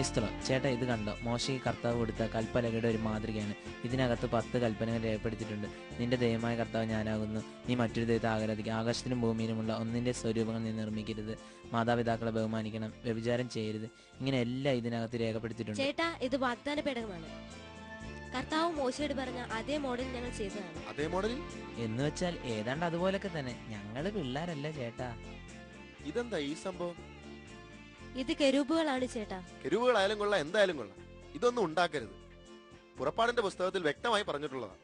ക്രൈസ്തലോ ചേട്ടാ, ഇത് കണ്ടോ? മോശയ്ക്ക് കർത്താവ് കൊടുത്ത കൽപ്പലകയുടെ ഒരു മാതൃകയാണ്. ഇതിനകത്ത് 10 കൽപ്പനകൾ രേഖപ്പെടുത്തിയിട്ടുണ്ട്. നിന്റെ ദൈവമായ കർത്താവ് ഞാനാകുന്നു, നീ മറ്റൊരു ദൈവത്തെ ആരാധിക്കുക, ആകാശത്തിലും ഭൂമിയിലുമുള്ള ഒന്നിന്റെ സ്വരൂപങ്ങൾ നീ നിർമ്മിക്കരുത്, മാതാപിതാക്കളെ ബഹുമാനിക്കണം, വ്യഭിചാരം ചെയ്യരുത്, ഇങ്ങനെ എല്ലാം ഇതിനകത്ത് രേഖപ്പെടുത്തിയിട്ടുണ്ട്. ചേട്ടാ, ഇത് വാഗ്ദാന പേടകമാണ്. കർത്താവ് മോശയോട് പറഞ്ഞ അതേ മോഡൽ ഞങ്ങൾ ചെയ്തതാണ്. അതേ മോഡലിൽ എന്ന് വെച്ചാൽ ഏതാണ്ട് അതുപോലൊക്കെ തന്നെ. ഞങ്ങള് പിള്ളേരല്ല ചേട്ടാ. ഇതെന്താ ഈ സംഭവം? ഇത് കെരൂബുകളാണ് ചേട്ടാ. കെരുവുകളായാലും കൊള്ളാം, എന്തായാലും കൊള്ളാം. ഇതൊന്നും ഉണ്ടാക്കരുത്. പുറപ്പാടിന്റെ പുസ്തകത്തിൽ വ്യക്തമായി പറഞ്ഞിട്ടുള്ളതാണ്.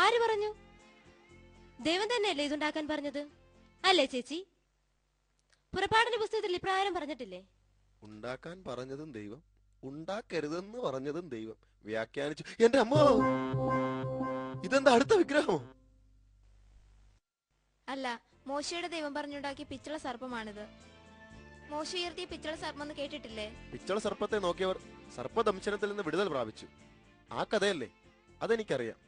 ആര് പറഞ്ഞു? ദൈവം തന്നെയല്ലേ ഇതുണ്ടാക്കാൻ പറഞ്ഞത്, അല്ലേ ചേച്ചി? പുറപ്പാടിന്റെ പുസ്തകത്തിൽ ഇപ്രകാരം പറഞ്ഞിട്ടില്ലേ? ഉണ്ടാക്കാൻ പറഞ്ഞതും ദൈവം, ഉണ്ടാക്കരുതെന്ന് പറഞ്ഞതും ദൈവം. വ്യാഖ്യാനിച്ചു. എന്റെ അമ്മോ, ഇതെന്താ അടുത്ത വിഗ്രഹമോ? അല്ല, മോശയുടെ ദൈവം പറഞ്ഞുണ്ടാക്കിയ പിച്ചള സർപ്പമാണിത്. മോശ ഉയർത്തിയ പിച്ചള സർപ്പം എന്ന് കേട്ടിട്ടില്ലേ? പിച്ചള സർപ്പത്തെ നോക്കിയവർ സർപ്പദംശനത്തിൽ നിന്ന് വിടുതൽ പ്രാപിച്ചു. ആ കഥയല്ലേ? അതെനിക്കറിയാം.